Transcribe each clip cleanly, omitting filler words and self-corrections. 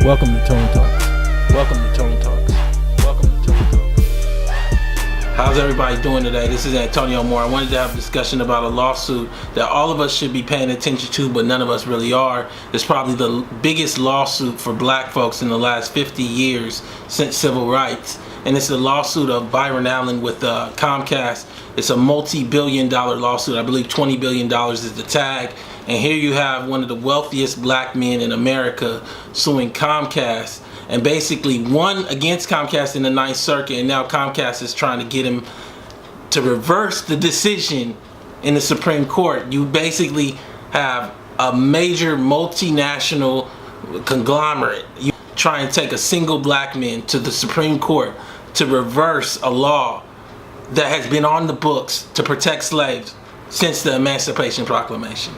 Welcome to Tony Talks. Welcome to Tony Talks. Welcome to Tony Talks. How's everybody doing today? This is Antonio Moore. I wanted to have a discussion about a lawsuit that all of us should be paying attention to, but none of us really are. It's probably the biggest lawsuit for black folks in the last 50 years since civil rights. And it's the lawsuit of Byron Allen with Comcast. It's a multi-billion-dollar lawsuit. I believe $20 billion is the tag. And here you have one of the wealthiest black men in America suing Comcast, and basically won against Comcast in the Ninth Circuit, and now Comcast is trying to get him to reverse the decision in the Supreme Court. You basically have a major multinational conglomerate. You try and take a single black man to the Supreme Court to reverse a law that has been on the books to protect slaves since the Emancipation Proclamation.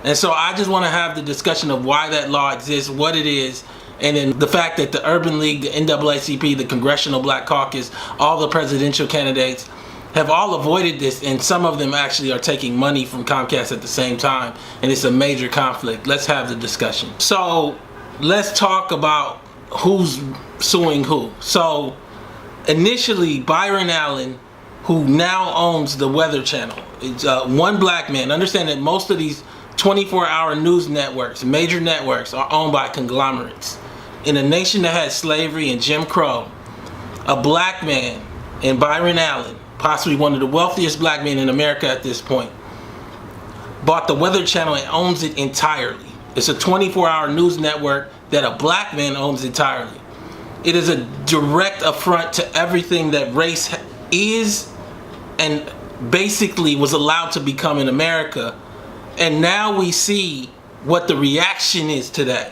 And so I just want to have the discussion of why that law exists, what it is, and then the fact that the Urban League, the NAACP, the Congressional Black Caucus, all the presidential candidates have all avoided this, and some of them actually are taking money from Comcast at the same time, and it's a major conflict. Let's have the discussion. So let's talk about who's suing who. So initially, Byron Allen, who now owns the Weather Channel, it's one black man. Understand that most of these 24-hour news networks, major networks, are owned by conglomerates. In a nation that had slavery and Jim Crow, a black man in Byron Allen, possibly one of the wealthiest black men in America at this point, bought the Weather Channel and owns it entirely. It's a 24-hour news network that a black man owns entirely. It is a direct affront to everything that race is and basically was allowed to become in America. And now we see what the reaction is today.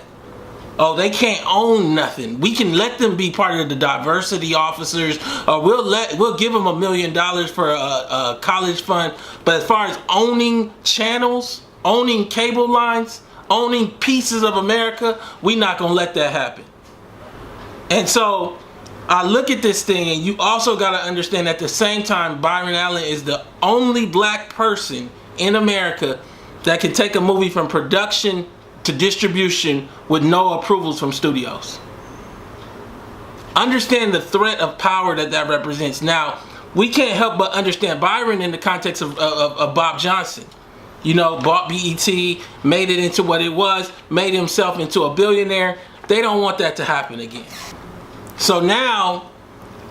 Oh, they can't own nothing. We can let them be part of the diversity officers, or we'll give them $1 million for a college fund. But as far as owning channels, owning cable lines, owning pieces of America, we're not gonna let that happen. And so I look at this thing, and you also got to understand at the same time, Byron Allen is the only black person in America that can take a movie from production to distribution with no approvals from studios. Understand the threat of power that represents. Now, we can't help but understand Byron in the context of Bob Johnson. You know, bought BET, made it into what it was, made himself into a billionaire. They don't want that to happen again. So now,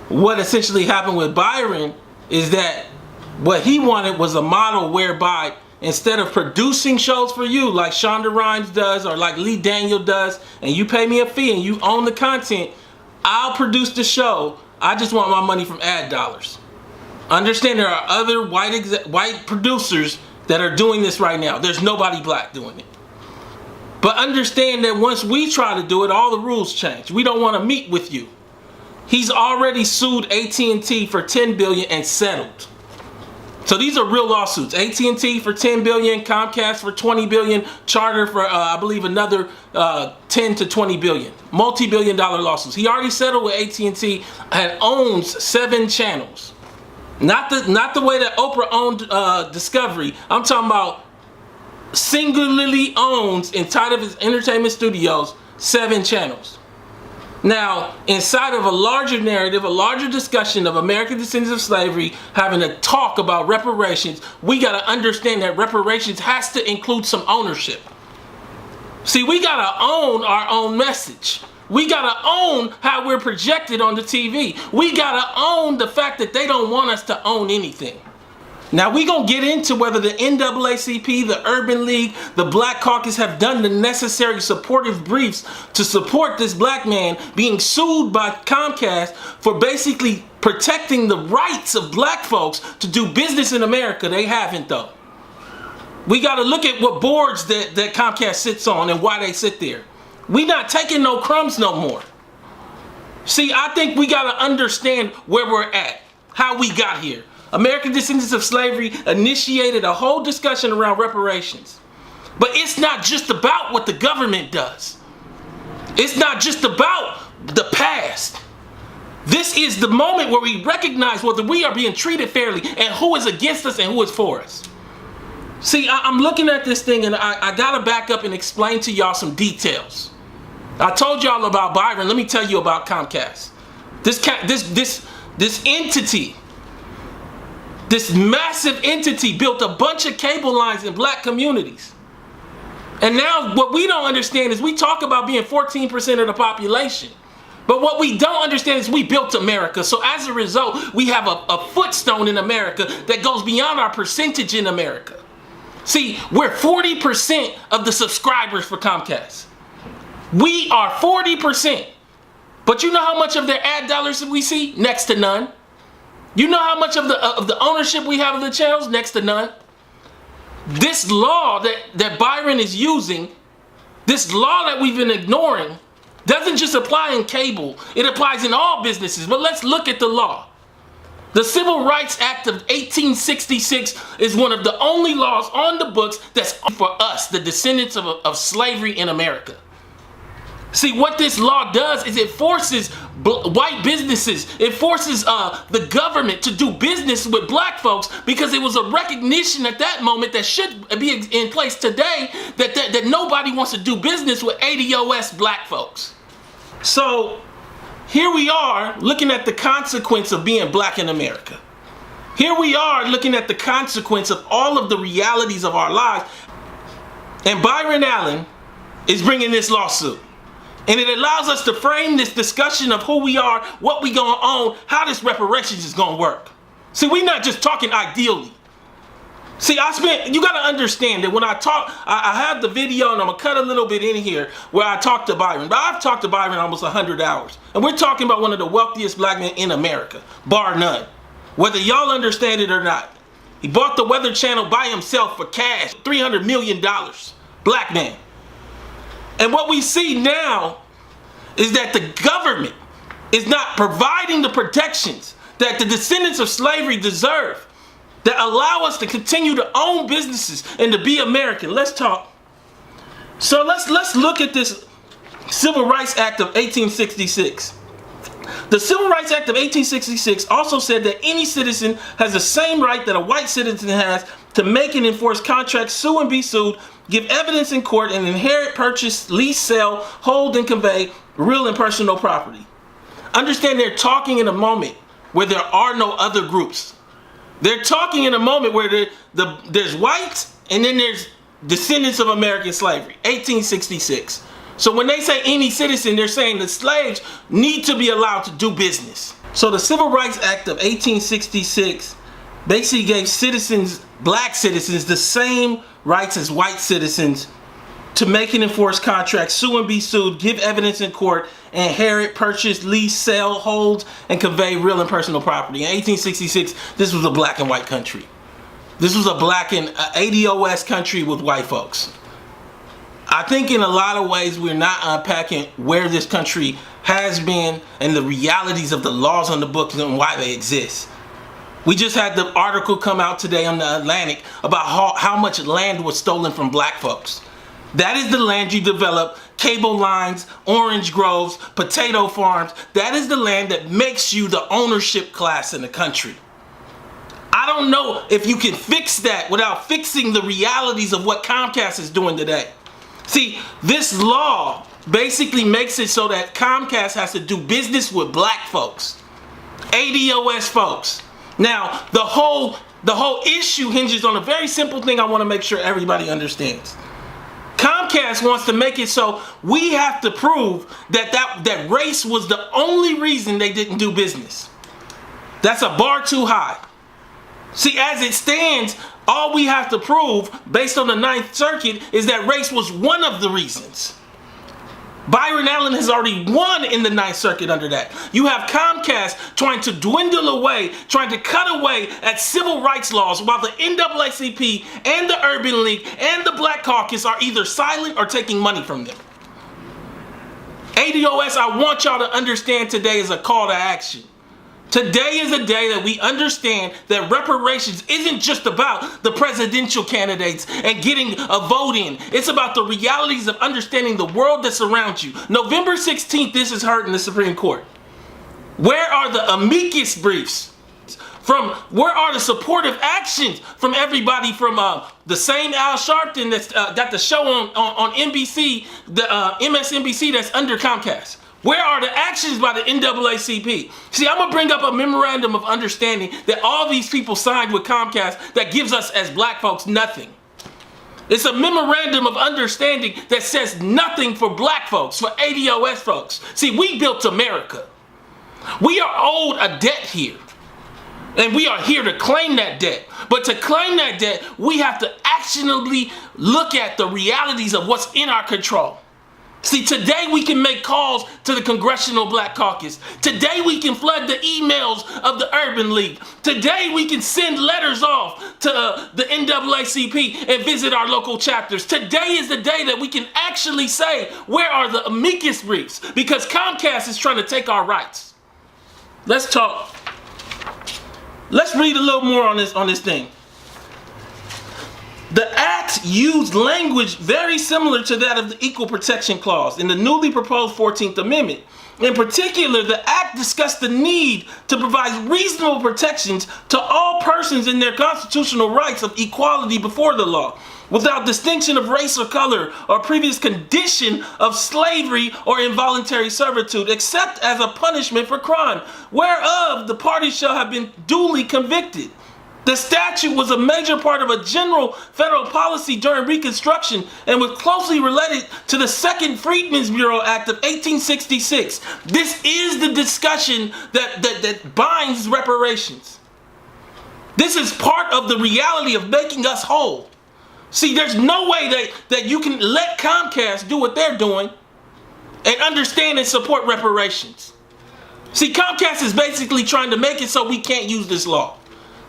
what essentially happened with Byron is that what he wanted was a model whereby instead of producing shows for you like Shonda Rhimes does or like Lee Daniel does, and you pay me a fee and you own the content, I'll produce the show. I just want my money from ad dollars. Understand there are other white producers that are doing this right now. There's nobody black doing it. But understand that once we try to do it, all the rules change. We don't want to meet with you. He's already sued AT&T for $10 billion and settled. So these are real lawsuits. AT&T for $10 billion, Comcast for $20 billion, Charter for I believe another $10 to $20 billion. Multi-billion-dollar lawsuits. He already settled with AT&T and owns 7 channels. Not the way that Oprah owned Discovery. I'm talking about singularly owns inside of his entertainment studios 7 channels. Now, inside of a larger narrative, a larger discussion of American descendants of slavery, having a talk about reparations, we got to understand that reparations has to include some ownership. See, we got to own our own message. We got to own how we're projected on the TV. We got to own the fact that they don't want us to own anything. Now, we're going to get into whether the NAACP, the Urban League, the Black Caucus have done the necessary supportive briefs to support this black man being sued by Comcast for basically protecting the rights of black folks to do business in America. They haven't, though. We got to look at what boards that Comcast sits on and why they sit there. We're not taking no crumbs no more. See, I think we got to understand where we're at, how we got here. American descendants of slavery initiated a whole discussion around reparations. But it's not just about what the government does. It's not just about the past. This is the moment where we recognize whether we are being treated fairly and who is against us and who is for us. See, I'm looking at this thing and I gotta back up and explain to y'all some details. I told y'all about Byron. Let me tell you about Comcast. This entity, this massive entity built a bunch of cable lines in black communities. And now what we don't understand is we talk about being 14% of the population. But what we don't understand is we built America. So as a result, we have a footstone in America that goes beyond our percentage in America. See, we're 40% of the subscribers for Comcast. We are 40%. But you know how much of their ad dollars we see? Next to none. You know how much of the ownership we have of the channels? Next to none. This law that Byron is using, this law that we've been ignoring, doesn't just apply in cable. It applies in all businesses. But let's look at the law. The Civil Rights Act of 1866 is one of the only laws on the books that's for us, the descendants of slavery in America. See, what this law does is it forces white businesses, it forces the government to do business with black folks, because it was a recognition at that moment that should be in place today that nobody wants to do business with ADOS black folks. So here we are looking at the consequence of being black in America. Here we are looking at the consequence of all of the realities of our lives. And Byron Allen is bringing this lawsuit. And it allows us to frame this discussion of who we are, what we gonna own, how this reparations is gonna work. See, we're not just talking ideally. See, you gotta understand that when I talk, I have the video and I'm gonna cut a little bit in here where I talk to Byron. But I've talked to Byron almost 100 hours. And we're talking about one of the wealthiest black men in America, bar none. Whether y'all understand it or not. He bought the Weather Channel by himself for cash, $300 million, black man. And what we see now is that the government is not providing the protections that the descendants of slavery deserve, that allow us to continue to own businesses and to be American. Let's talk. So let's look at this Civil Rights Act of 1866. The Civil Rights Act of 1866 also said that any citizen has the same right that a white citizen has to make and enforce contracts, sue and be sued, give evidence in court, and inherit, purchase, lease, sell, hold, and convey real and personal property. Understand, they're talking in a moment where there are no other groups. They're talking in a moment where there's whites and then there's descendants of American slavery, 1866. So when they say any citizen, they're saying that slaves need to be allowed to do business. So the Civil Rights Act of 1866 basically gave citizens, black citizens, the same rights as white citizens to make and enforce contracts, sue and be sued, give evidence in court, inherit, purchase, lease, sell, hold, and convey real and personal property. In 1866, this was a black and white country. This was a black and ADOS country with white folks. I think in a lot of ways we're not unpacking where this country has been and the realities of the laws on the books and why they exist. We just had the article come out today on the Atlantic about how much land was stolen from black folks. That is the land you develop, cable lines, orange groves, potato farms. That is the land that makes you the ownership class in the country. I don't know if you can fix that without fixing the realities of what Comcast is doing today. See, this law basically makes it so that Comcast has to do business with black folks, ADOS folks. Now, the whole issue hinges on a very simple thing I want to make sure everybody understands. Comcast wants to make it so we have to prove that race was the only reason they didn't do business. That's a bar too high. See, as it stands, all we have to prove, based on the Ninth Circuit, is that race was one of the reasons. Byron Allen has already won in the Ninth Circuit under that. You have Comcast trying to dwindle away, trying to cut away at civil rights laws, while the NAACP and the Urban League and the Black Caucus are either silent or taking money from them. ADOS, I want y'all to understand today is a call to action. Today is a day that we understand that reparations isn't just about the presidential candidates and getting a vote in. It's about the realities of understanding the world that surrounds you. November 16th, this is heard in the Supreme Court. Where are the amicus briefs Where are the supportive actions from everybody from the same Al Sharpton that's got the show on NBC, the MSNBC that's under Comcast? Where are the actions by the NAACP? See, I'm going to bring up a memorandum of understanding that all these people signed with Comcast that gives us as black folks nothing. It's a memorandum of understanding that says nothing for black folks, for ADOS folks. See, we built America. We are owed a debt here. And we are here to claim that debt. But to claim that debt, we have to actionably look at the realities of what's in our control. See, today we can make calls to the Congressional Black Caucus. Today we can flood the emails of the Urban League. Today we can send letters off to the NAACP and visit our local chapters. Today is the day that we can actually say, where are the amicus briefs? Because Comcast is trying to take our rights. Let's talk. Let's read a little more on this thing. The act used language very similar to that of the Equal Protection Clause in the newly proposed 14th Amendment. In particular, the act discussed the need to provide reasonable protections to all persons in their constitutional rights of equality before the law, without distinction of race or color or previous condition of slavery or involuntary servitude, except as a punishment for crime, whereof the parties shall have been duly convicted. The statute was a major part of a general federal policy during Reconstruction and was closely related to the Second Freedmen's Bureau Act of 1866. This is the discussion that binds reparations. This is part of the reality of making us whole. See, there's no way that you can let Comcast do what they're doing and understand and support reparations. See, Comcast is basically trying to make it so we can't use this law.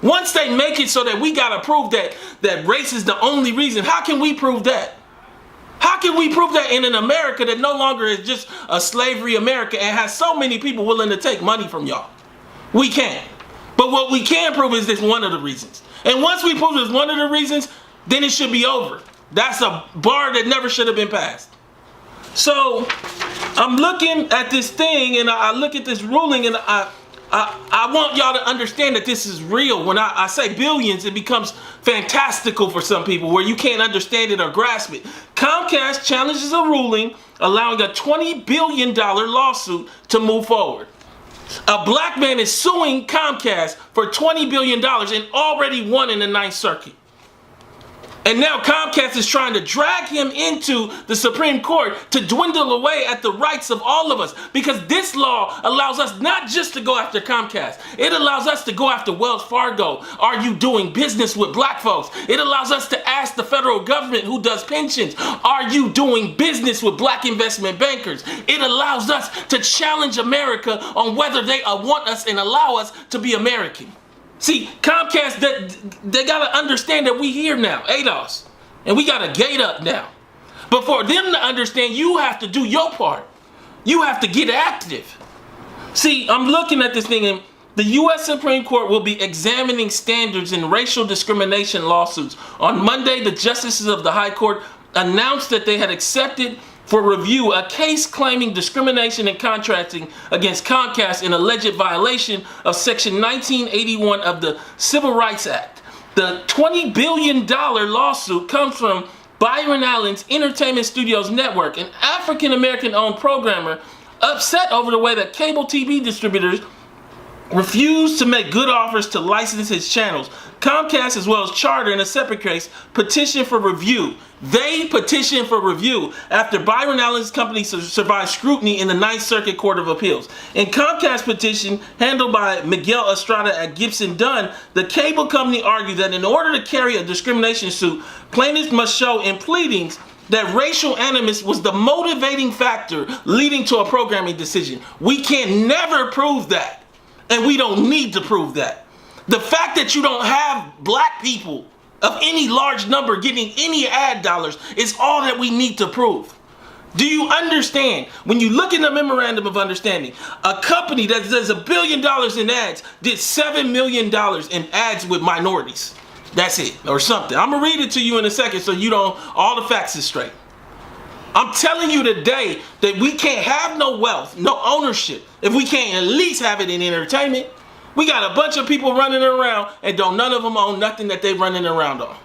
Once they make it so that we gotta prove that race is the only reason, how can we prove that? How can we prove that in an America that no longer is just a slavery America and has so many people willing to take money from y'all? We can't. But what we can prove is this one of the reasons. And once we prove it's one of the reasons, then it should be over. That's a bar that never should have been passed. So I'm looking at this thing and I look at this ruling and I want y'all to understand that this is real. When I say billions, it becomes fantastical for some people where you can't understand it or grasp it. Comcast challenges a ruling allowing a $20 billion lawsuit to move forward. A black man is suing Comcast for $20 billion and already won in the Ninth Circuit. And now Comcast is trying to drag him into the Supreme Court to dwindle away at the rights of all of us. Because this law allows us not just to go after Comcast. It allows us to go after Wells Fargo. Are you doing business with black folks? It allows us to ask the federal government who does pensions, are you doing business with black investment bankers? It allows us to challenge America on whether they want us and allow us to be American. See, Comcast, they got to understand that we here now, ADOS, and we got a gate up now. But for them to understand, you have to do your part. You have to get active. See, I'm looking at this thing, and the U.S. Supreme Court will be examining standards in racial discrimination lawsuits. On Monday, the justices of the High Court announced that they had accepted for review a case claiming discrimination in contracting against Comcast in alleged violation of Section 1981 of the Civil Rights Act. The $20 billion lawsuit comes from Byron Allen's Entertainment Studios Network, an African-American owned programmer upset over the way that cable TV distributors refused to make good offers to license his channels. Comcast, as well as Charter, in a separate case, petitioned for review. They petitioned for review after Byron Allen's company survived scrutiny in the Ninth Circuit Court of Appeals. In Comcast's petition, handled by Miguel Estrada at Gibson Dunn, the cable company argued that in order to carry a discrimination suit, plaintiffs must show in pleadings that racial animus was the motivating factor leading to a programming decision. We can never prove that, and we don't need to prove that. The fact that you don't have black people of any large number getting any ad dollars is all that we need to prove. Do you understand? When you look in the memorandum of understanding, a company that does $1 billion in ads did $7 million in ads with minorities. That's it, or something. I'm gonna read it to you in a second so you don't, all the facts is straight. I'm telling you today that we can't have no wealth, no ownership, if we can't at least have it in entertainment. We got a bunch of people running around and don't none of them own nothing that they running around on.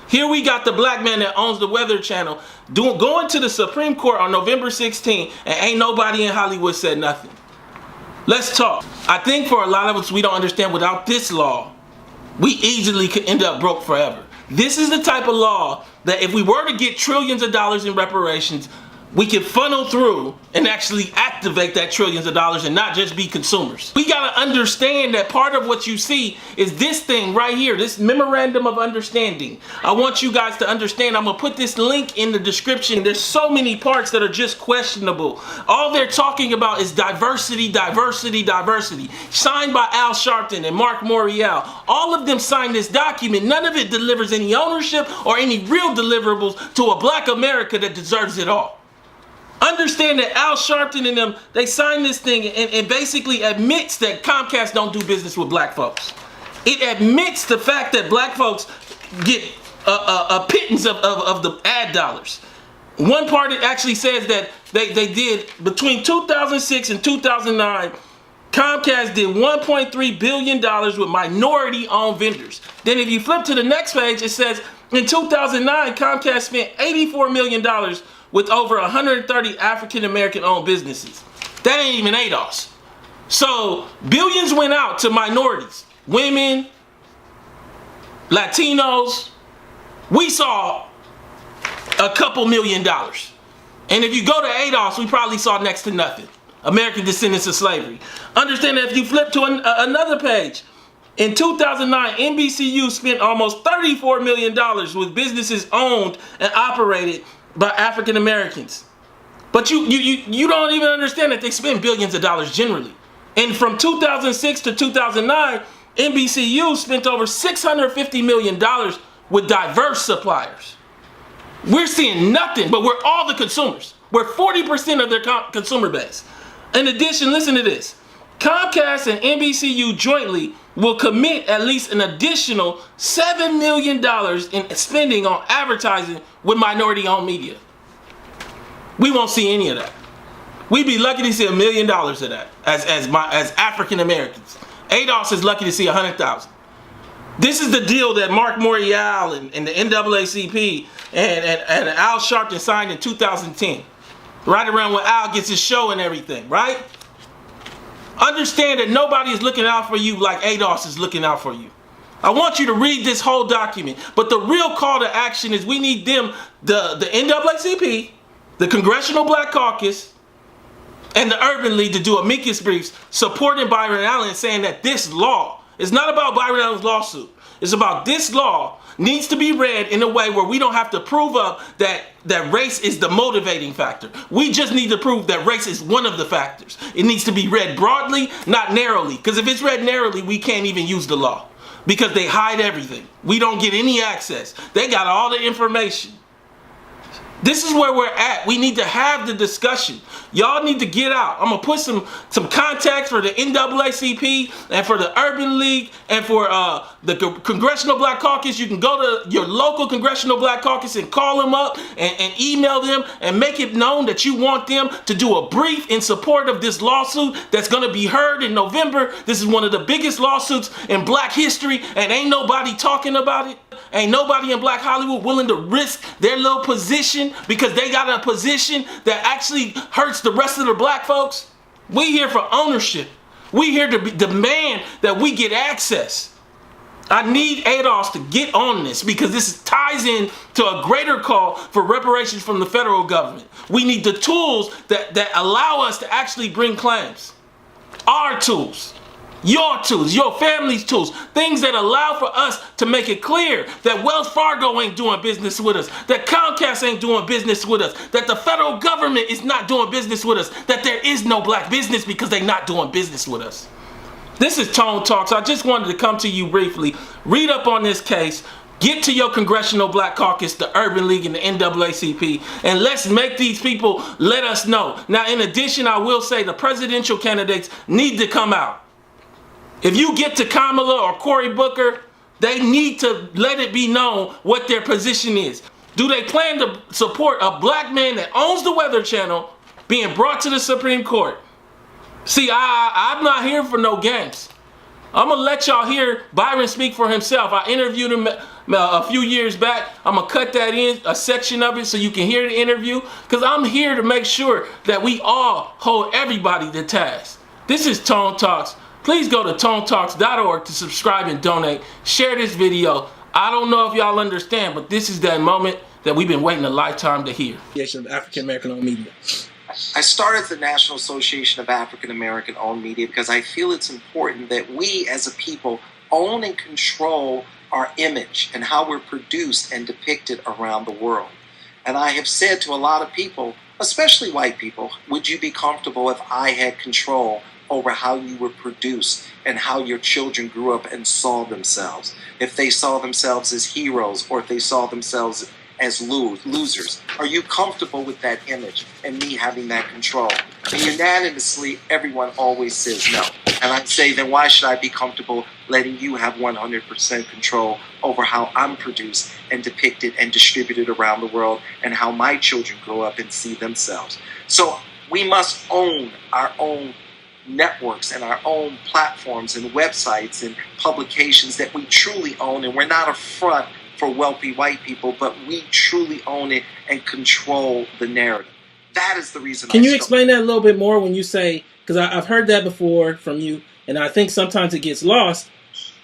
Here we got the black man that owns the Weather Channel going to the Supreme Court on November 16th, and ain't nobody in Hollywood said nothing. Let's talk. I think for a lot of us, we don't understand without this law, we easily could end up broke forever. This is the type of law that if we were to get trillions of dollars in reparations, we can funnel through and actually activate that trillions of dollars and not just be consumers. We gotta understand that part of what you see is this thing right here, this memorandum of understanding. I want you guys to understand. I'm gonna put this link in the description. There's so many parts that are just questionable. All they're talking about is diversity, diversity, diversity. Signed by Al Sharpton and Mark Morial. All of them signed this document. None of it delivers any ownership or any real deliverables to a black America that deserves it all. Understand that Al Sharpton and them, they signed this thing and basically admits that Comcast don't do business with black folks. It admits the fact that black folks get a pittance of the ad dollars. One part, it actually says that they did between 2006 and 2009, Comcast did $1.3 billion with minority-owned vendors. Then if you flip to the next page, it says in 2009, Comcast spent $84 million with over 130 African-American owned businesses. That ain't even ADOS. So billions went out to minorities, women, Latinos. We saw a couple $1 million. And if you go to ADOS, we probably saw next to nothing. American descendants of slavery. Understand that if you flip to another page, in 2009, NBCU spent almost $34 million with businesses owned and operated by African Americans. But you don't even understand that they spend billions of dollars generally. And from 2006 to 2009, NBCU spent over $650 million with diverse suppliers. We're seeing nothing, but we're all the consumers. We're 40% of their consumer base. In addition, listen to this. Comcast and NBCU jointly will commit at least an additional $7 million in spending on advertising with minority-owned media. We won't see any of that. We'd be lucky to see $1 million of that as African Americans. ADOS is lucky to see 100,000. This is the deal that Mark Morial and the NAACP and Al Sharpton signed in 2010. Right around when Al gets his show and everything, right? Understand that nobody is looking out for you like ADOS is looking out for you. I want you to read this whole document, but the real call to action is we need them, the NAACP, the Congressional Black Caucus, and the Urban League to do amicus briefs supporting Byron Allen, saying that this law is not about Byron Allen's lawsuit. It's about this law needs to be read in a way where we don't have to prove up that race is the motivating factor. We just need to prove that race is one of the factors. It needs to be read broadly, not narrowly. Because if it's read narrowly, we can't even use the law. Because they hide everything. We don't get any access. They got all the information. This is where we're at. We need to have the discussion. Y'all need to get out. I'm going to put some contacts for the NAACP and for the Urban League and for the Congressional Black Caucus. You can go to your local Congressional Black Caucus and call them up and email them and make it known that you want them to do a brief in support of this lawsuit that's going to be heard in November. This is one of the biggest lawsuits in black history, and ain't nobody talking about it. Ain't nobody in black Hollywood willing to risk their little position because they got a position that actually hurts the rest of the black folks. We here for ownership. We here to demand that we get access. I need ADOS to get on this because this ties in to a greater call for reparations from the federal government. We need the tools that allow us to actually bring claims. Our tools. Your tools, your family's tools, things that allow for us to make it clear that Wells Fargo ain't doing business with us, that Comcast ain't doing business with us, that the federal government is not doing business with us, that there is no black business because they're not doing business with us. This is Tone Talks. I just wanted to come to you briefly, read up on this case, get to your Congressional Black Caucus, the Urban League, and the NAACP, and let's make these people let us know. Now, in addition, I will say the presidential candidates need to come out. If you get to Kamala or Cory Booker, they need to let it be known what their position is. Do they plan to support a black man that owns the Weather Channel being brought to the Supreme Court? See, I'm not here for no games. I'm gonna let y'all hear Byron speak for himself. I interviewed him a few years back. I'm gonna cut that in, a section of it, so you can hear the interview, because I'm here to make sure that we all hold everybody to task. This is Tone Talks. Please go to tonetalks.org to subscribe and donate. Share this video. I don't know if y'all understand, but this is that moment that we've been waiting a lifetime to hear. Of African American owned media. I started the National Association of African American Owned Media because I feel it's important that we as a people own and control our image and how we're produced and depicted around the world. And I have said to a lot of people, especially white people, would you be comfortable if I had control over how you were produced and how your children grew up and saw themselves? If they saw themselves as heroes or if they saw themselves as losers. Are you comfortable with that image and me having that control? And unanimously, everyone always says no. And I say, then why should I be comfortable letting you have 100% control over how I'm produced and depicted and distributed around the world and how my children grow up and see themselves? So we must own our own networks and our own platforms and websites and publications that we truly own, and we're not a front for wealthy white people, but we truly own it and control the narrative. That is the reason. Can you explain that a little bit more when you say, because I've heard that before from you, and I think sometimes it gets lost.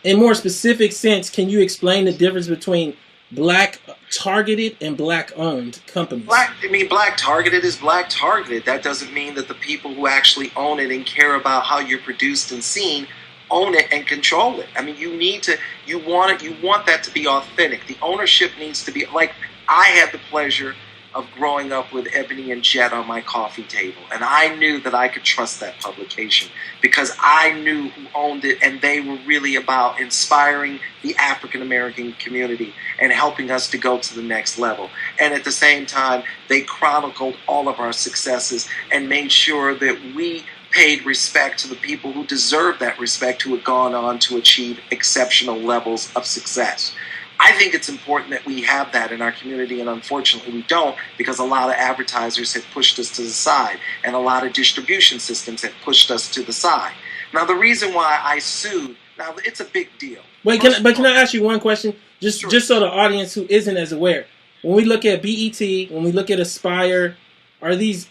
In more specific sense, can you explain the difference between black targeted and black owned companies? Black targeted is black targeted. That doesn't mean that the people who actually own it and care about how you're produced and seen own it and control it. I mean, you want that to be authentic. The ownership needs to be, like, I had the pleasure of growing up with Ebony and Jet on my coffee table, and I knew that I could trust that publication because I knew who owned it, and they were really about inspiring the African American community and helping us to go to the next level. And at the same time, they chronicled all of our successes and made sure that we paid respect to the people who deserve that respect, who had gone on to achieve exceptional levels of success. I think it's important that we have that in our community, and unfortunately we don't, because a lot of advertisers have pushed us to the side, and a lot of distribution systems have pushed us to the side. Now, the reason why I sued, now it's a big deal. Wait, can I ask you one question? Just so the audience who isn't as aware. When we look at BET, when we look at Aspire, are these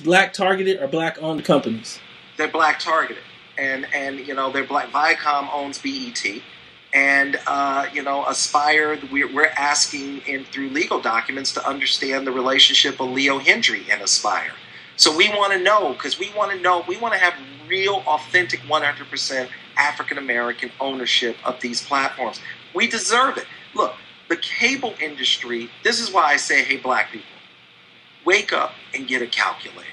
black targeted or black owned companies? They're black targeted, and they're black. Viacom owns BET, and Aspire. We're asking through legal documents to understand the relationship of Leo Hendry and Aspire. So we want to know, because we want to have real, authentic, 100% African American ownership of these platforms. We deserve it. Look, the cable industry. This is why I say, hey, black people, wake up and get a calculator.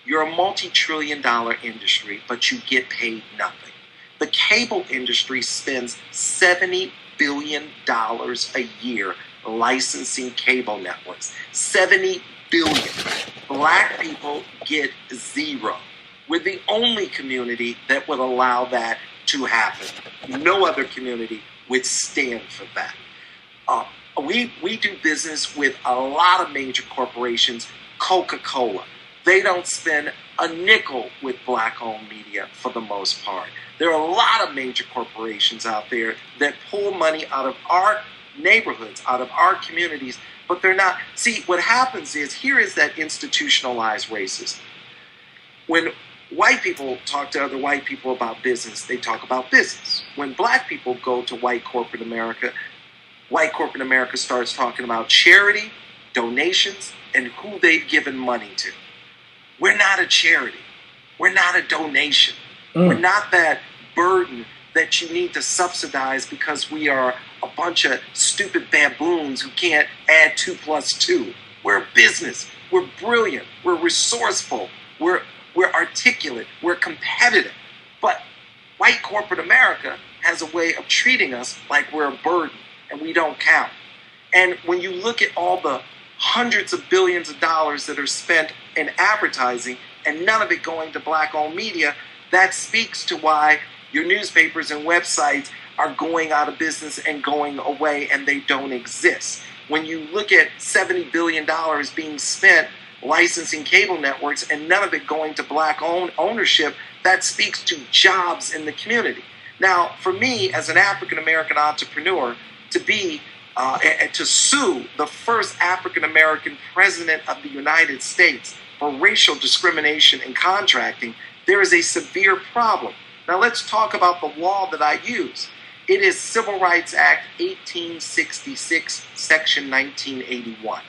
You're a multi-trillion-dollar industry, but you get paid nothing. The cable industry spends $70 billion a year licensing cable networks. $70 billion. Black people get zero. We're the only community that would allow that to happen. No other community would stand for that. We do business with a lot of major corporations. Coca-Cola. They don't spend a nickel with black-owned media for the most part. There are a lot of major corporations out there that pull money out of our neighborhoods, out of our communities, but they're not. See, what happens is, here is that institutionalized racism. When white people talk to other white people about business, they talk about business. When black people go to white corporate America starts talking about charity, donations, and who they've given money to. We're not a charity. We're not a donation. We're not that burden that you need to subsidize because we are a bunch of stupid baboons who can't add 2 + 2. We're a business. We're brilliant. We're resourceful. We're articulate. We're competitive. But white corporate America has a way of treating us like we're a burden and we don't count. And when you look at all the hundreds of billions of dollars that are spent in advertising and none of it going to black-owned media, that speaks to why your newspapers and websites are going out of business and going away, and they don't exist. When you look at $70 billion being spent licensing cable networks and none of it going to black ownership, that speaks to jobs in the community. Now, for me, as an African-American entrepreneur, to sue the first African-American president of the United States for racial discrimination in contracting, there is a severe problem. Now, let's talk about the law that I use. It is Civil Rights Act 1866, Section 1981.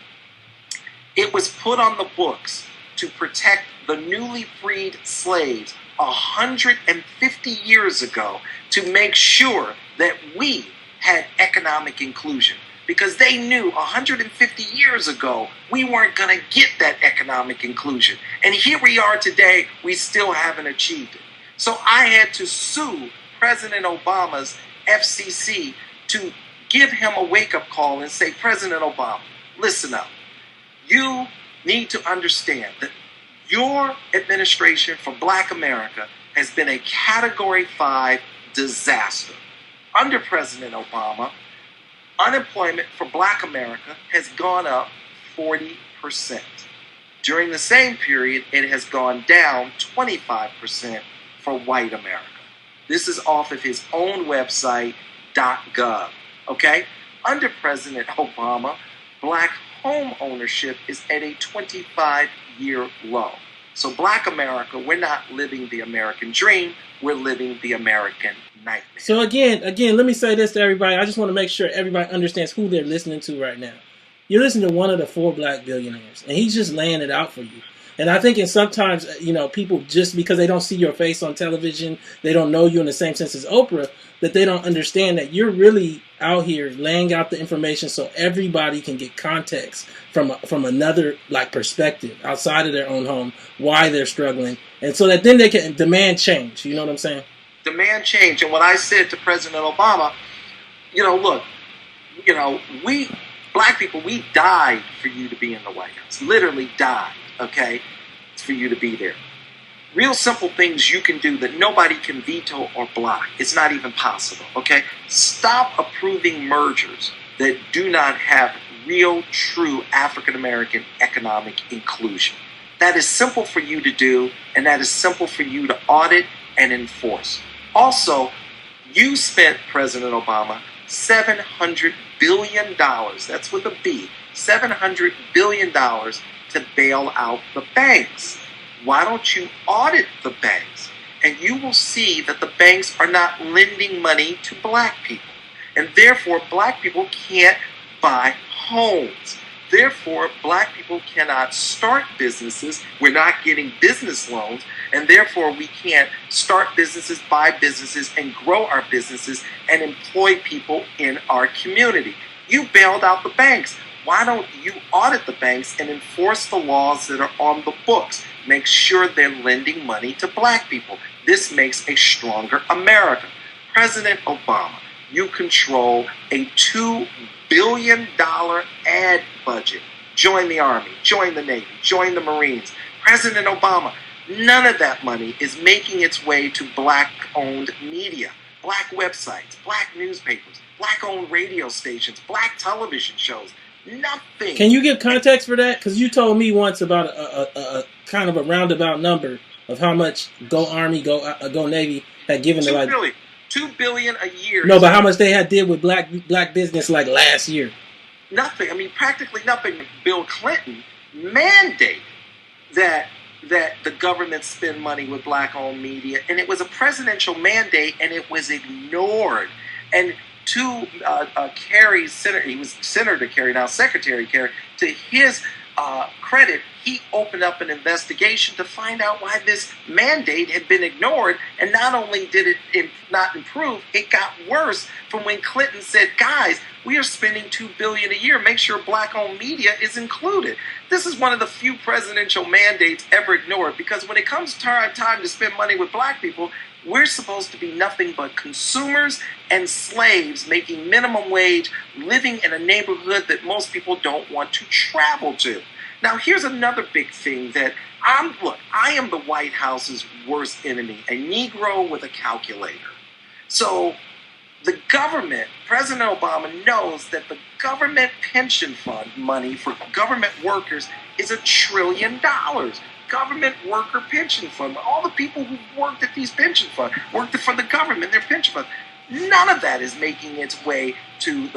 It was put on the books to protect the newly freed slaves 150 years ago, to make sure that we had economic inclusion, because they knew 150 years ago we weren't going to get that economic inclusion. And here we are today, we still haven't achieved it. So I had to sue President Obama's FCC to give him a wake-up call and say, President Obama, listen up. You need to understand that your administration for Black America has been a Category 5 disaster. Under President Obama, unemployment for Black America has gone up 40%. During the same period, it has gone down 25% for white America. This is off of his own website, .gov. Okay? Under President Obama, Black home ownership is at a 25-year low. So Black America, we're not living the American dream, we're living the American nightmare. So again, let me say this to everybody. I just want to make sure everybody understands who they're listening to right now. You're listening to one of the 4 Black billionaires, and he's just laying it out for you. And I think sometimes, people, just because they don't see your face on television, they don't know you in the same sense as Oprah, that they don't understand that you're really out here laying out the information so everybody can get context from another perspective outside of their own home, why they're struggling, and so that then they can demand change. You know what I'm saying? Demand change. And what I said to President Obama, look, we Black people, we died for you to be in the White House. Literally died, okay, for you to be there. Real simple things you can do that nobody can veto or block. It's not even possible, okay? Stop approving mergers that do not have real, true African-American economic inclusion. That is simple for you to do, and that is simple for you to audit and enforce. Also, you spent, President Obama, $700 billion, that's with a B, $700 billion to bail out the banks. Why don't you audit the banks? And you will see that the banks are not lending money to Black people. And therefore, Black people can't buy homes. Therefore, Black people cannot start businesses. We're not getting business loans. And therefore, we can't start businesses, buy businesses, and grow our businesses and employ people in our community. You bailed out the banks. Why don't you audit the banks and enforce the laws that are on the books? Make sure they're lending money to Black people. This makes a stronger America. President Obama, you control a $2 billion ad budget. Join the Army, join the Navy, join the Marines. President Obama, none of that money is making its way to Black-owned media, Black websites, Black newspapers, Black-owned radio stations, Black television shows. Nothing. Can you give context for that? Because you told me once about a kind of a roundabout number of how much Go Army, Go Navy had given to $2 billion a year. No, but how much they had did with black business last year? Nothing. I mean, practically nothing. Bill Clinton mandated that the government spend money with Black-owned media, and it was a presidential mandate, and it was ignored. And to Kerry's senator, he was Senator Kerry, now Secretary Kerry, to his credit, he opened up an investigation to find out why this mandate had been ignored. And not only did it not improve, it got worse from when Clinton said, guys, we are spending $2 billion a year. Make sure Black-owned media is included. This is one of the few presidential mandates ever ignored, because when it comes time to spend money with Black people, we're supposed to be nothing but consumers and slaves making minimum wage, living in a neighborhood that most people don't want to travel to. Now, here's another big thing that I am the White House's worst enemy, a Negro with a calculator. So the government, President Obama knows that the government pension fund money for government workers is $1 trillion. government worker pension fund. All the people who worked at these pension funds, worked for the government, their pension funds. None of that is making its way to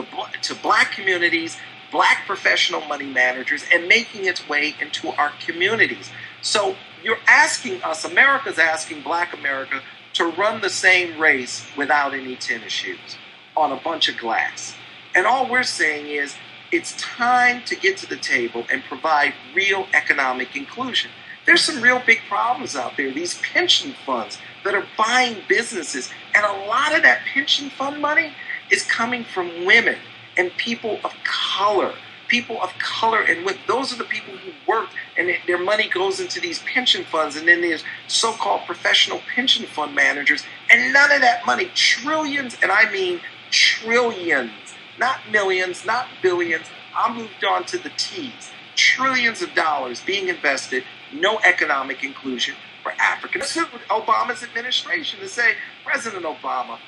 black communities, black professional money managers, and making its way into our communities. So you're asking us, America's asking black America to run the same race without any tennis shoes on a bunch of glass. And all we're saying is it's time to get to the table and provide real economic inclusion. There's some real big problems out there. These pension funds that are buying businesses, and a lot of that pension fund money is coming from women and people of color. People of color, and those are the people who work, and their money goes into these pension funds, and then there's so-called professional pension fund managers, and none of that money, trillions, and I mean trillions, not millions, not billions, I moved on to the T's, trillions of dollars being invested, no economic inclusion for African. Obama's administration to say, President Obama,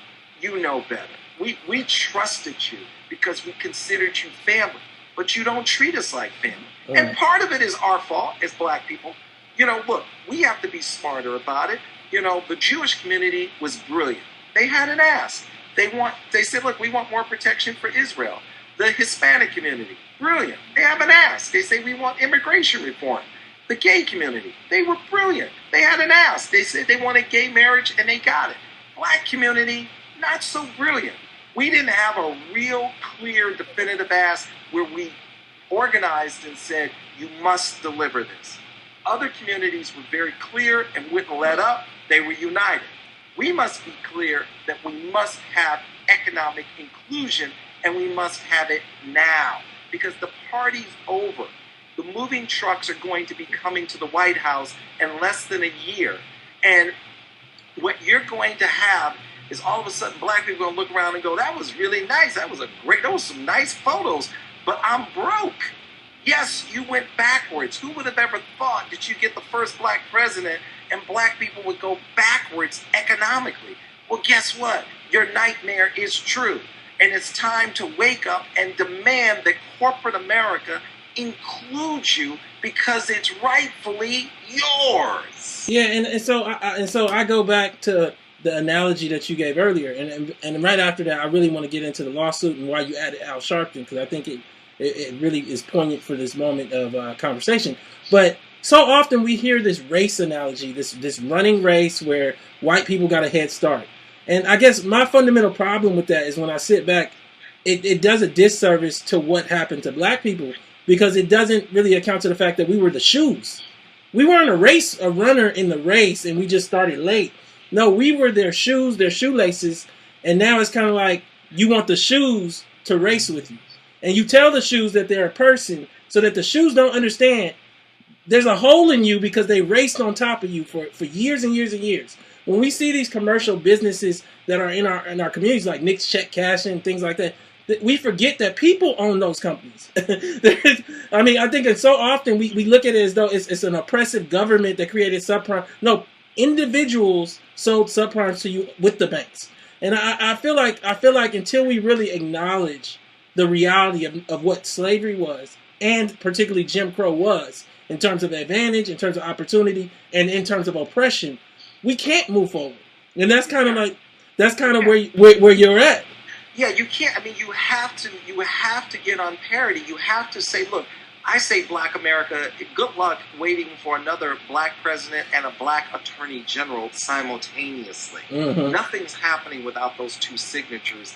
you know better. We trusted you because we considered you family. But you don't treat us like family. And part of it is our fault as black people. Look, we have to be smarter about it. The Jewish community was brilliant. They had an ask. They said, look, we want more protection for Israel. The Hispanic community, brilliant. They have an ask. They say we want immigration reform. The gay community, they were brilliant. They had an ask. They said they wanted gay marriage, and they got it. Black community, not so brilliant. We didn't have a real clear, definitive ask where we organized and said, you must deliver this. Other communities were very clear and wouldn't let up. They were united. We must be clear that we must have economic inclusion, and we must have it now because the party's over. The moving trucks are going to be coming to the White House in less than a year. And what you're going to have is all of a sudden black people are going to look around and go, that was really nice. Those were some nice photos, but I'm broke. Yes, you went backwards. Who would have ever thought that you get the first black president and black people would go backwards economically? Well, guess what? Your nightmare is true. And it's time to wake up and demand that corporate America includes you because it's rightfully yours. Yeah, and so I go back to the analogy that you gave earlier, and right after that, I really want to get into the lawsuit and why you added Al Sharpton, because I think it really is poignant for this moment of conversation. But so often we hear this race analogy, this running race where white people got a head start, and I guess my fundamental problem with that is when I sit back, it does a disservice to what happened to black people because it doesn't really account to the fact that we were the shoes. We weren't a runner in the race, and we just started late. No, we were their shoes, their shoelaces, and now it's kind of like you want the shoes to race with you. And you tell the shoes that they're a person so that the shoes don't understand there's a hole in you because they raced on top of you for years and years and years. When we see these commercial businesses that are in our communities like Nick's Check Cashing and things like that, we forget that people own those companies. I think it's so often we look at it as though it's an oppressive government that created subprime. No, individuals sold subprimes to you with the banks. And I feel like until we really acknowledge the reality of what slavery was, and particularly Jim Crow was, in terms of advantage, in terms of opportunity, and in terms of oppression, we can't move forward. And that's kind of where you're at. Yeah, you can't. You have to get on parity. You have to say, look, I say black America, good luck waiting for another black president and a black attorney general simultaneously. Mm-hmm. Nothing's happening without those two signatures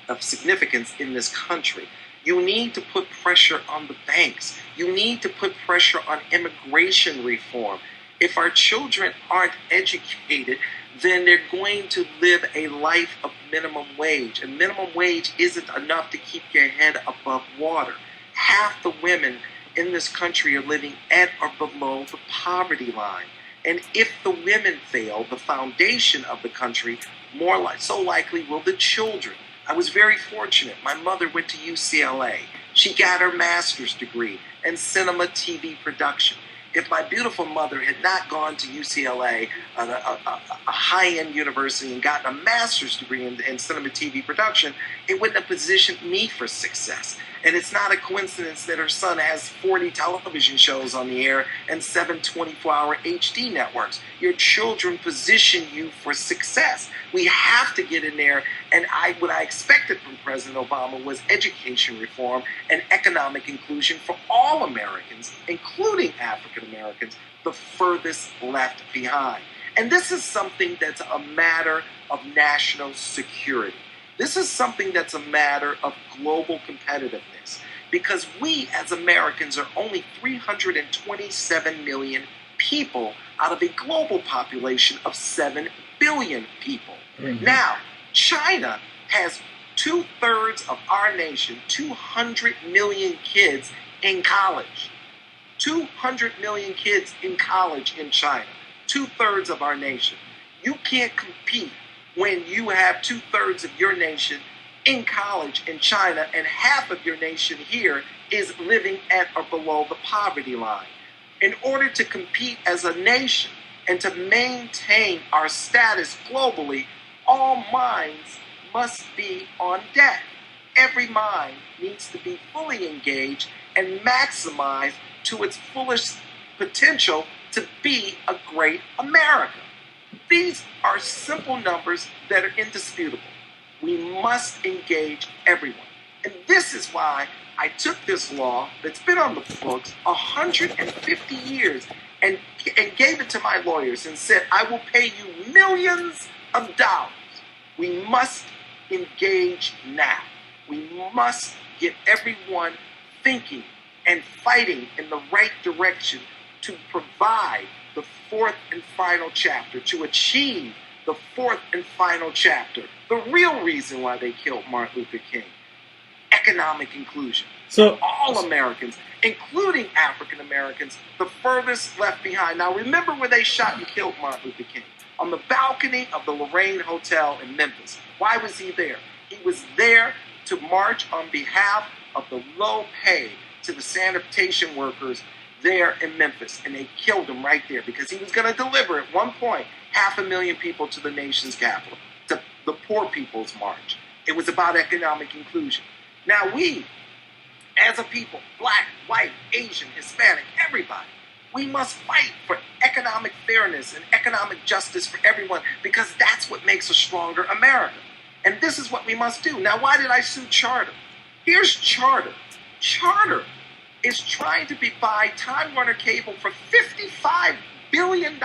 of significance in this country. You need to put pressure on the banks. You need to put pressure on immigration reform. If our children aren't educated, then they're going to live a life of minimum wage. And minimum wage isn't enough to keep your head above water. Half the women in this country are living at or below the poverty line. And if the women fail, the foundation of the country, so likely will the children. I was very fortunate. My mother went to UCLA. She got her master's degree in cinema TV production. If my beautiful mother had not gone to UCLA, a high-end university, and gotten a master's degree in cinema TV production, it wouldn't have positioned me for success. And it's not a coincidence that her son has 40 television shows on the air and 7 24-hour HD networks. Your children position you for success. We have to get in there. And what I expected from President Obama was education reform and economic inclusion for all Americans, including African Americans, the furthest left behind. And this is something that's a matter of national security. This is something that's a matter of global competitiveness, because we as Americans are only 327 million people out of a global population of 7 billion people. Mm-hmm. Now, China has 2/3 of our nation, 200 million kids in college. 200 million kids in college in China. 2/3 of our nation. You can't compete when you have 2/3 of your nation in college in China and half of your nation here is living at or below the poverty line. In order to compete as a nation and to maintain our status globally, all minds must be on deck. Every mind needs to be fully engaged and maximized to its fullest potential to be a great America. These are simple numbers that are indisputable. We must engage everyone. And this is why I took this law that's been on the books 150 years and gave it to my lawyers and said, I will pay you millions of dollars. We must engage now. We must get everyone thinking and fighting in the right direction to provide the fourth and final chapter, to achieve the fourth and final chapter. The real reason why they killed Martin Luther King. Economic inclusion. So all Americans, including African Americans, the furthest left behind. Now remember where they shot and killed Martin Luther King? On the balcony of the Lorraine Hotel in Memphis. Why was he there? He was there to march on behalf of the low pay to the sanitation workers there in Memphis, and they killed him right there because he was going to deliver at one point 500,000 people to the nation's capital, to the Poor People's March. It was about economic inclusion. Now we, as a people, black, white, Asian, Hispanic, everybody, we must fight for economic fairness and economic justice for everyone, because that's what makes a stronger America. And this is what we must do. Now, why did I sue Charter? Here's Charter. Charter is trying to buy Time Warner Cable for $55 billion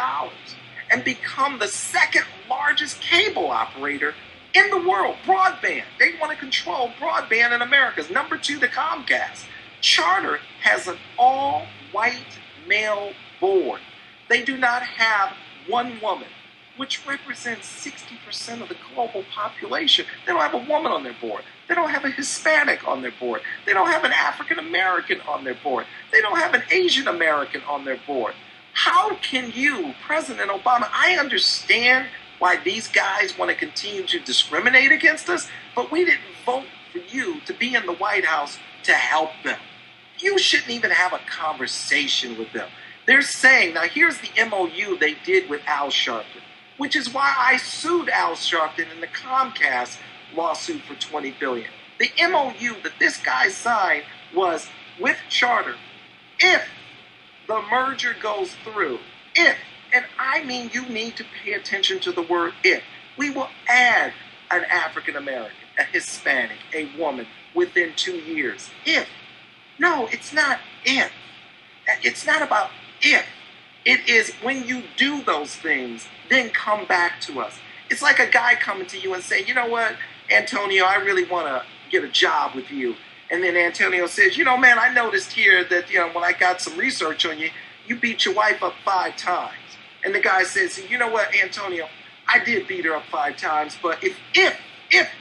and become the second largest cable operator in the world. Broadband. They want to control broadband in America. Number 2 to Comcast. Charter has an all-white male board. They do not have one woman, which represents 60% of the global population. They don't have a woman on their board. They don't have a Hispanic on their board. They don't have an African American on their board. They don't have an Asian American on their board. How can you, President Obama, I understand why these guys want to continue to discriminate against us, but we didn't vote for you to be in the White House to help them. You shouldn't even have a conversation with them. They're saying, now here's the MOU they did with Al Sharpton, which is why I sued Al Sharpton in the Comcast lawsuit for $20 billion. The MOU that this guy signed was with Charter. If the merger goes through, if, and I mean you need to pay attention to the word if, we will add an African American, a Hispanic, a woman within 2 years. If. No, it's not if. It's not about if. It is when you do those things, then come back to us. It's like a guy coming to you and saying, you know what, Antonio, I really want to get a job with you. And then Antonio says, you know, man, I noticed here that, you know, when I got some research on you, you beat your wife up 5 times. And the guy says, you know what, Antonio, I did beat her up 5 times, but if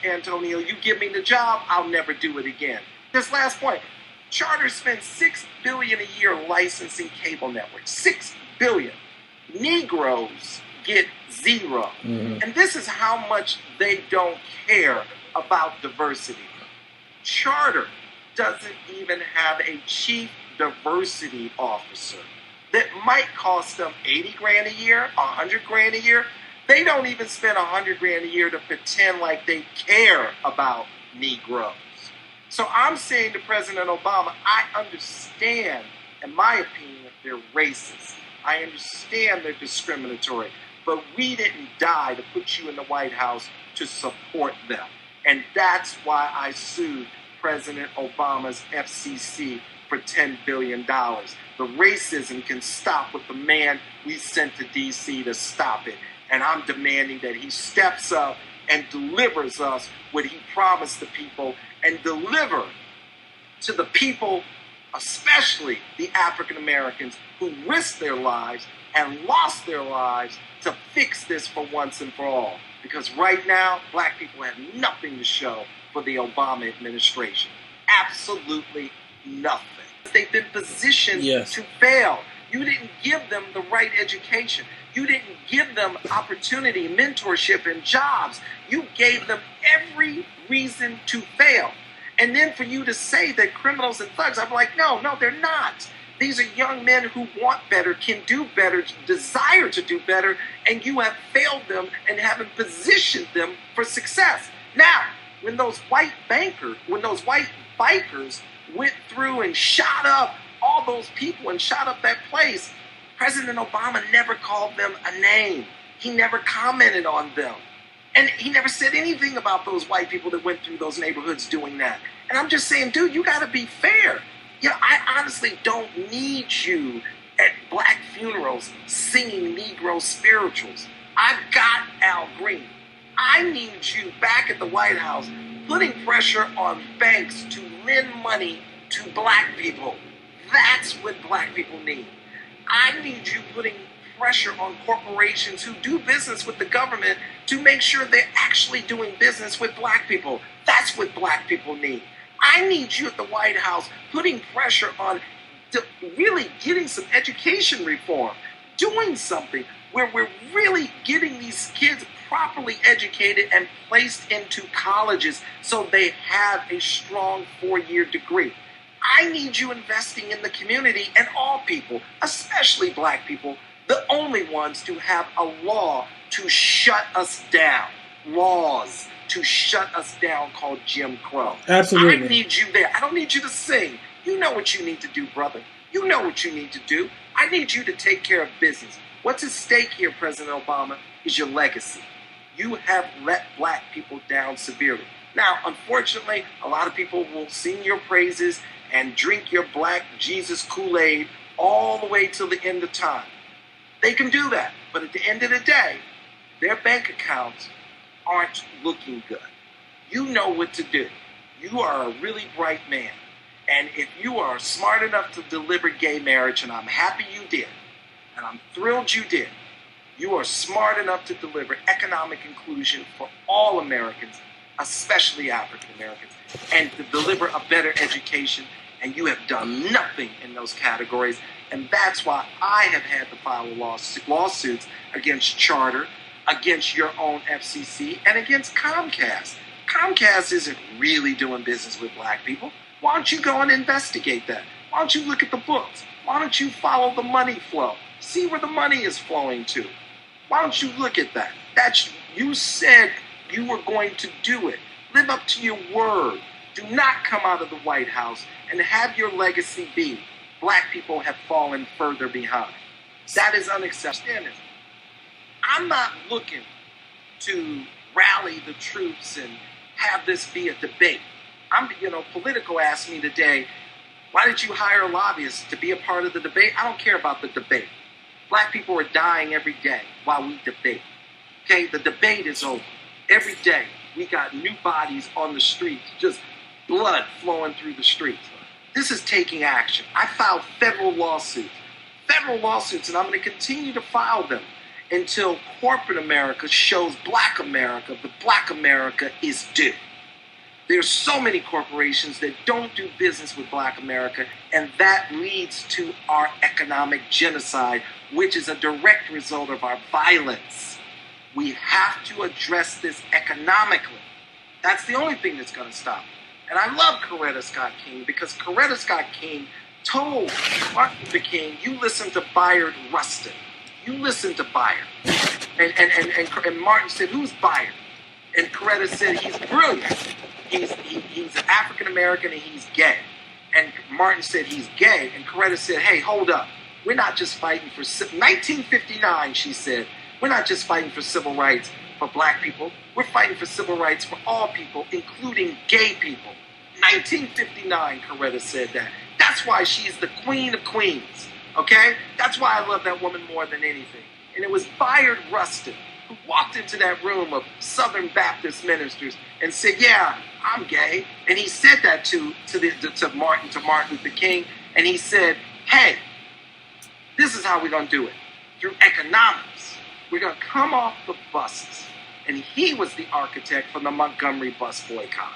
Antonio, you give me the job, I'll never do it again. This last point, Charter spends $6 billion a year licensing cable networks. $6 billion. Negroes get 0. Mm-hmm. And this is how much they don't care about diversity. Charter doesn't even have a chief diversity officer. That might cost them 80 grand a year, 100 grand a year. They don't even spend 100 grand a year to pretend like they care about Negroes. So I'm saying to President Obama, I understand, in my opinion, they're racist. I understand they're discriminatory. But we didn't die to put you in the White House to support them. And that's why I sued President Obama's FCC for $10 billion. The racism can stop with the man we sent to D.C. to stop it. And I'm demanding that he steps up and delivers us what he promised the people, and deliver to the people, especially the African Americans who risked their lives and lost their lives to fix this for once and for all. Because right now, black people have nothing to show for the Obama administration. Absolutely nothing. They've been positioned to fail. You didn't give them the right education. You didn't give them opportunity, mentorship, and jobs. You gave them every reason to fail. And then for you to say that criminals and thugs, I'm like, no, they're not. These are young men who want better, can do better, desire to do better, and you have failed them and haven't positioned them for success. Now, when those white bikers went through and shot up all those people and shot up that place, President Obama never called them a name. He never commented on them. And he never said anything about those white people that went through those neighborhoods doing that. And I'm just saying, dude, you got to be fair. I honestly don't need you at black funerals singing Negro spirituals. I've got Al Green. I need you back at the White House putting pressure on banks to lend money to black people. That's what black people need. I need you putting pressure on corporations who do business with the government to make sure they're actually doing business with black people. That's what black people need. I need you at the White House putting pressure on really getting some education reform, doing something where we're really getting these kids properly educated and placed into colleges so they have a strong 4-year degree. I need you investing in the community and all people, especially black people, the only ones to have a law to shut us down. Laws to shut us down called Jim Crow. Absolutely. I need you there. I don't need you to sing. You know what you need to do, brother. You know what you need to do. I need you to take care of business. What's at stake here, President Obama, is your legacy. You have let black people down severely. Now, unfortunately, a lot of people will sing your praises and drink your black Jesus Kool-Aid all the way till the end of time. They can do that, but at the end of the day, their bank accounts aren't looking good. You know what to do. You are a really bright man. And if you are smart enough to deliver gay marriage, and I'm happy you did, and I'm thrilled you did, you are smart enough to deliver economic inclusion for all Americans, especially African Americans, and to deliver a better education, and you have done nothing in those categories. And that's why I have had to file lawsuits against Charter, against your own FCC, and against Comcast. Comcast isn't really doing business with black people. Why don't you go and investigate that? Why don't you look at the books? Why don't you follow the money flow? See where the money is flowing to. Why don't you look at that? You said you were going to do it. Live up to your word. Do not come out of the White House and have your legacy be black people have fallen further behind. That is unacceptable. I'm not looking to rally the troops and have this be a debate. Politico asked me today, why did you hire lobbyists to be a part of the debate? I don't care about the debate. Black people are dying every day while we debate. Okay, the debate is over. Every day we got new bodies on the streets, just blood flowing through the streets. This is taking action. I filed federal lawsuits, and I'm going to continue to file them until corporate America shows black America that black America is due. There's so many corporations that don't do business with black America, and that leads to our economic genocide, which is a direct result of our violence. We have to address this economically. That's the only thing that's going to stop it. And I love Coretta Scott King because Coretta Scott King told Martin Luther King, you listen to Byron Rustin. You listen to Byron. And Martin said, who's Byron? And Coretta said, he's brilliant. He's African American and he's gay. And Martin said he's gay. And Coretta said, hey, hold up. We're not just fighting for 1959, she said. We're not just fighting for civil rights for black people. We're fighting for civil rights for all people, including gay people. 1959, Coretta said that. That's why she's the queen of queens, okay? That's why I love that woman more than anything. And it was Byron Rustin who walked into that room of Southern Baptist ministers and said, yeah, I'm gay. And he said that to Martin Luther King. And he said, hey, this is how we're going to do it. Through economics. We're going to come off the buses. And he was the architect for the Montgomery bus boycott.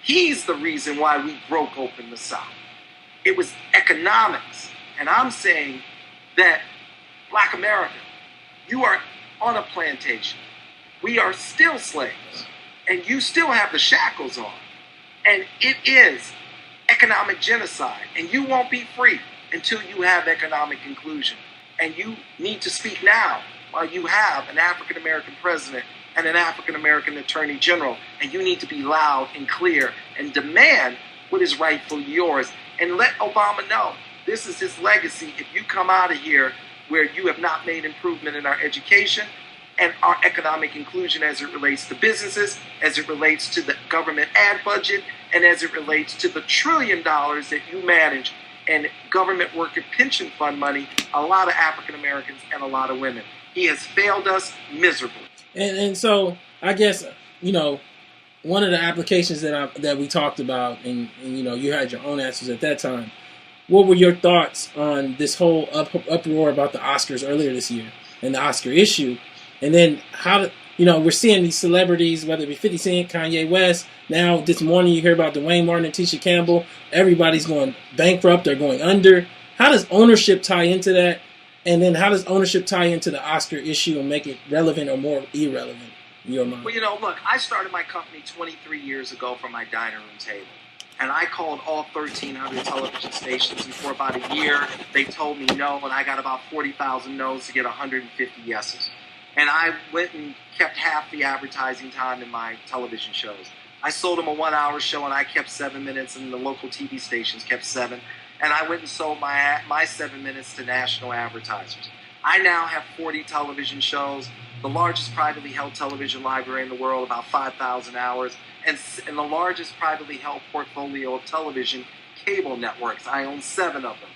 He's the reason why we broke open the South. It was economics. And I'm saying that Black America, you are on a plantation. We are still slaves. And you still have the shackles on. And it is economic genocide. And you won't be free until you have economic inclusion. And you need to speak now while you have an African American president and an African American attorney general. And you need to be loud and clear and demand what is rightfully yours. And let Obama know this is his legacy. If you come out of here where you have not made improvement in our education and our economic inclusion as it relates to businesses, as it relates to the government ad budget, and as it relates to the $1 trillion that you manage and government worker pension fund money, a lot of African Americans and a lot of women. He has failed us miserably. And so I guess, you know, one of the applications that we talked about, and you know, you had your own answers at that time. What were your thoughts on this whole uproar about the Oscars earlier this year and the Oscar issue? And then how, you know, we're seeing these celebrities, whether it be 50 Cent, Kanye West. Now this morning you hear about Dwayne Martin and Tisha Campbell. Everybody's going bankrupt. They're going under. How does ownership tie into that? And then how does ownership tie into the Oscar issue and make it relevant or more irrelevant in your mind? Well, you know, look, I started my company 23 years ago from my dining room table. And I called all 1,300 television stations. And for about a year, they told me no. And I got about 40,000 no's to get 150 yeses. And I went and kept half the advertising time in my television shows. I sold them a 1-hour show and I kept 7 minutes and the local TV stations kept 7. And I went and sold my 7 minutes to national advertisers. I now have 40 television shows, the largest privately held television library in the world, about 5,000 hours, and the largest privately held portfolio of television cable networks. I own 7 of them.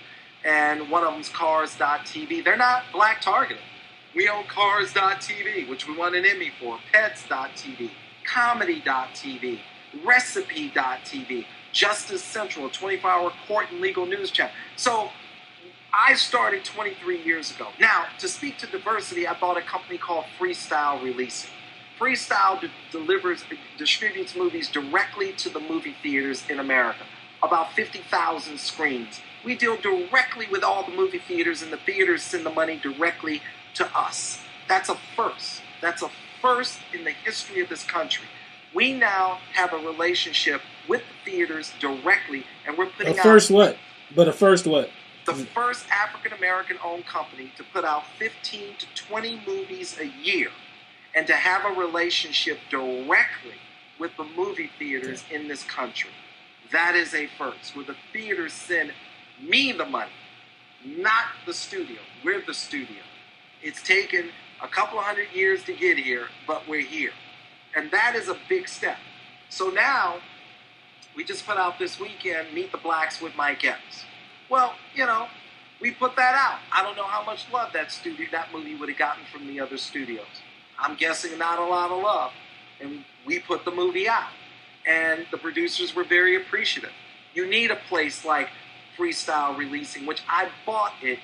And one of them's Cars.tv. They're not black targeted. We own Cars.tv, which we won an Emmy for, Pets.tv, Comedy.tv, Recipe.tv, Justice Central, a 24-hour court and legal news channel. So I started 23 years ago. Now, to speak to diversity, I bought a company called Freestyle Releasing. Freestyle distributes movies directly to the movie theaters in America, about 50,000 screens. We deal directly with all the movie theaters, and the theaters send the money directly to us. That's a first. That's a first in the history of this country. We now have a relationship with the theaters directly, and we're putting out... A first what? The first African-American owned company to put out 15 to 20 movies a year and to have a relationship directly with the movie theaters in this country. That is a first, where the theaters send me the money, not the studio. We're the studio. It's taken a couple of 100 years to get here, but we're here. And that is a big step. So now, we just put out this weekend, Meet the Blacks with Mike Epps. Well, you know, we put that out. I don't know how much love that movie would have gotten from the other studios. I'm guessing not a lot of love. And we put the movie out. And the producers were very appreciative. You need a place like Freestyle Releasing, which I bought it.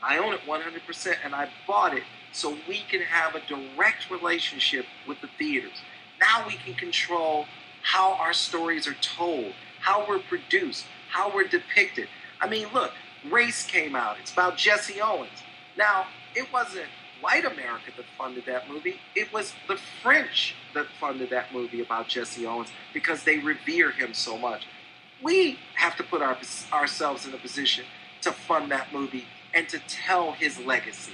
I own it 100%, and I bought it so we can have a direct relationship with the theaters. Now we can control how our stories are told, how we're produced, how we're depicted. I mean, look, Race came out. It's about Jesse Owens. Now, it wasn't white America that funded that movie. It was the French that funded that movie about Jesse Owens because they revere him so much. We have to put ourselves in a position to fund that movie and to tell his legacy.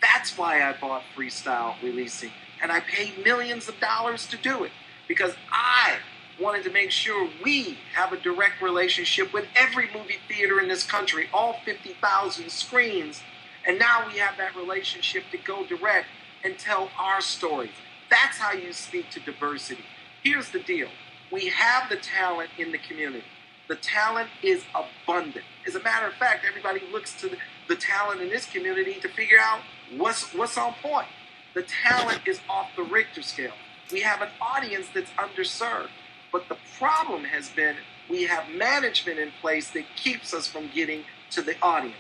That's why I bought Freestyle Releasing, and I paid millions of dollars to do it. because I wanted to make sure we have a direct relationship with every movie theater in this country, all 50,000 screens. And now we have that relationship to go direct and tell our stories. That's how you speak to diversity. Here's the deal. We have the talent in the community. The talent is abundant. As a matter of fact, everybody looks to the talent in this community to figure out what's on point. The talent is off the Richter scale. We have an audience that's underserved. But the problem has been we have management in place that keeps us from getting to the audience.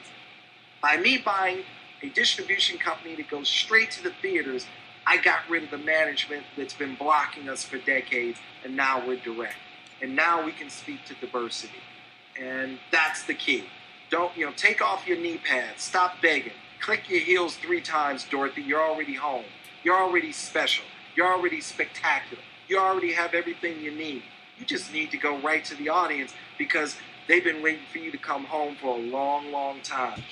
By me buying a distribution company that goes straight to the theaters, I got rid of the management that's been blocking us for decades, and now we're direct. And now we can speak to diversity. And that's the key. Don't, take off your knee pads. Stop begging. Click your heels 3 times, Dorothy. You're already home. You're already special. You're already spectacular. You already have everything you need. You just need to go right to the audience because they've been waiting for you to come home for a long, long time.